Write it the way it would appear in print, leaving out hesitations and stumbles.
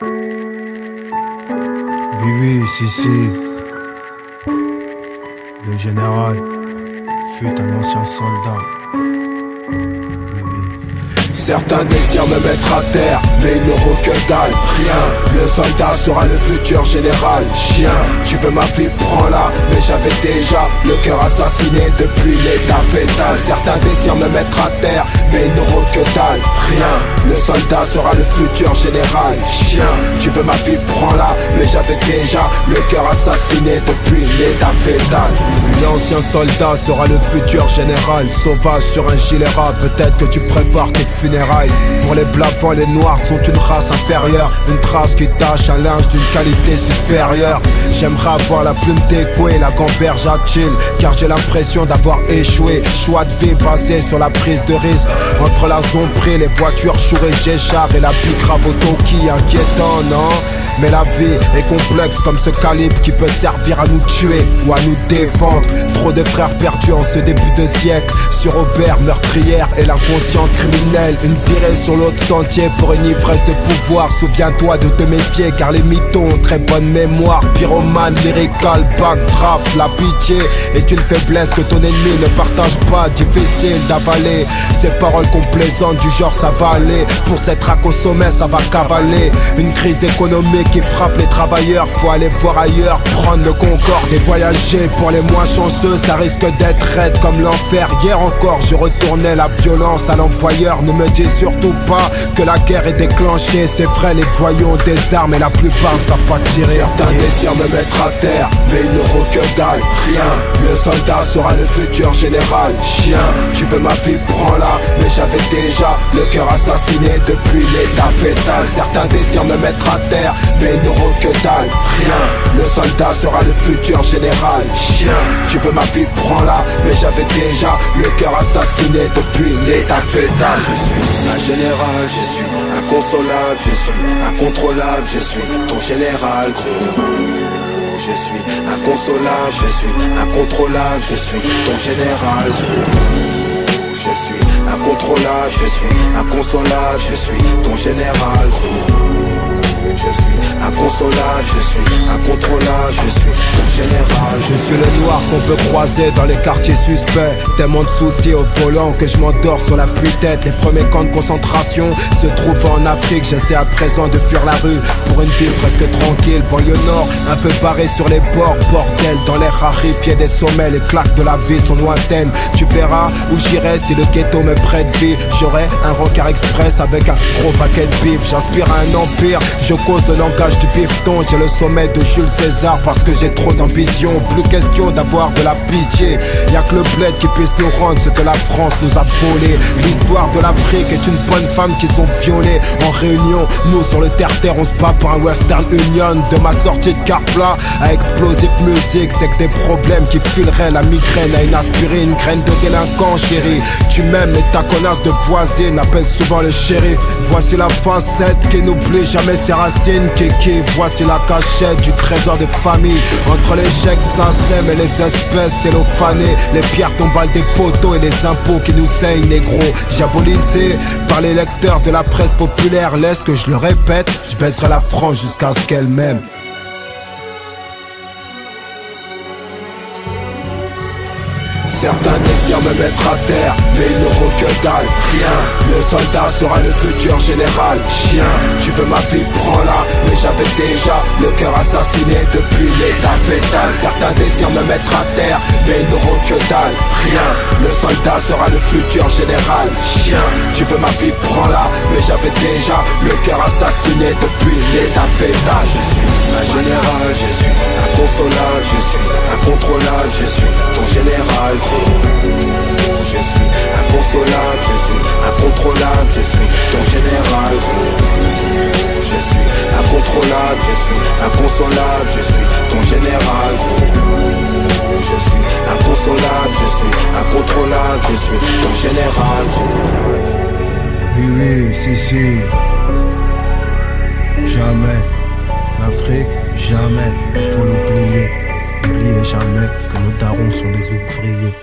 Oui, oui, si. Le général fut un ancien soldat. Oui, oui. Certains désirent me mettre à terre, mais ils n'auront que dalle, rien. Le soldat sera le futur général. Chien, tu veux ma vie, prends-la. Mais j'avais déjà le cœur assassiné depuis l'état fétal. Certains désirent me mettre à terre, mais ils n'auront que dalle, rien. Le soldat sera le futur général. Chien, tu veux ma vie, prends-la. Mais j'avais déjà le cœur assassiné depuis l'état fétal. L'ancien soldat sera le futur général. Sauvage sur un gilet ras, peut-être que tu prépares tes funérailles. Pour les blancs, les noirs sont une race inférieure. Une trace qui tâche un linge d'une qualité supérieure. J'aimerais avoir la plume d'écoué, la gamberge à chill, car j'ai l'impression d'avoir échoué. Choix de vie basé sur la prise de risque. Entre la zombrie, les voitures chourées, j'échappe et la pique raboto qui inquiétant, non? Mais la vie est complexe comme ce calibre qui peut servir à nous tuer ou à nous défendre. Trop de frères perdus en ce début de siècle. Sur Aubert, meurtrière et l'inconscience criminelle. Une virée sur l'autre sentier pour une ivresse de pouvoir. Souviens-toi de te méfier car les mythos ont très bonne mémoire. Pyromane, lyrical, backdraft. La pitié est une faiblesse que ton ennemi ne partage pas. Difficile d'avaler ces paroles complaisantes du genre ça va aller. Pour cette traque au sommet ça va cavaler. Une crise économique qui frappe les travailleurs, faut aller voir ailleurs, prendre le Concorde et voyager. Pour les moins chanceux, ça risque d'être raide comme l'enfer. Hier encore, je retournais la violence à l'envoyeur. Ne me dis surtout pas que la guerre est déclenchée. C'est vrai, les voyous ont des armes et la plupart ne savent pas tirer. Certains désirent me mettre à terre, mais ils n'auront que dalle, rien. Le soldat sera le futur général. Chien, tu veux ma vie, prends-la. Mais j'avais déjà le cœur assassiné depuis l'état fétal. Certains désirent me mettre à terre, mais ils n'auront que dalle, rien. Le soldat sera le futur général. Chien, tu veux ma vie, prends-la. Mais j'avais déjà le cœur assassiné depuis l'état fétal. Je suis un général, je suis inconsolable, je suis incontrôlable, je suis ton général, gros. Je suis inconsolable, je suis incontrôlable, je suis ton général, gros. Je suis incontrôlable, je suis inconsolable, je suis ton général, gros. Je suis inconsolable, je suis incontrôlable, je suis ton général. Je suis le noir qu'on peut croiser dans les quartiers suspects. Tellement de soucis au volant que je m'endors sur la pluie-tête. Les premiers camps de concentration se trouvent en Afrique. J'essaie à présent de fuir la rue pour une vie presque tranquille. Banlieue nord, un peu barré sur les bords. Bordel, dans l'air raréfié des sommets. Les claques de la vie sont lointaines. Tu verras où j'irai si le ghetto me prête vie. J'aurai un rencard express avec un gros paquet de bif. J'inspire à un empire, je cause le langage du bifton. J'ai le sommet de Jules César parce que j'ai trop d'ambition. Plus question d'avoir de la pitié. Y'a que le bled qui puisse nous rendre ce que la France nous a volé. L'histoire de l'Afrique est une bonne femme qu'ils ont violée. En réunion, nous sur le terre-terre on se bat pour un Western Union. De ma sortie de Carpla à Explosive Music, c'est que des problèmes qui fileraient la migraine à une aspirine. Graine de délinquant chérie, tu m'aimes mais ta connasse de voisine appelle souvent le shérif. Voici la facette qui n'oublie jamais ses racines. Kiki, voici la cachette du trésor de famille. Entre les chèques SACEM et les espèces cellophanées, les pierres tombales des poteaux et les impôts qui nous saignent, négro. Diabolisé par les lecteurs de la presse populaire, laisse que je le répète, je baisserai la France jusqu'à ce qu'elle m'aime. Certains désirent me mettre à terre, mais ils n'auront que dalle, rien. Le soldat sera le futur général. Chien, tu veux ma vie, prends-la. Mais j'avais déjà le cœur assassiné depuis l'état fétal. Certains désirent me mettre à terre, mais ils n'auront que dalle, rien. Le soldat sera le futur général. Chien, tu veux ma vie, prends-la. Mais j'avais déjà le cœur assassiné depuis l'état fétal. Je suis un général, je suis inconsolable, je suis incontrôlable, je suis ton général, gros. Je suis inconsolable, je suis incontrôlable, je suis ton général, gros. Je suis incontrôlable, je suis inconsolable, je suis ton général, gros. Je suis inconsolable, je suis incontrôlable, je suis ton général, gros. Oui, oui, si. Jamais. L'Afrique, jamais. Il faut l'oublier. N'oubliez jamais que nos darons sont des ouvriers.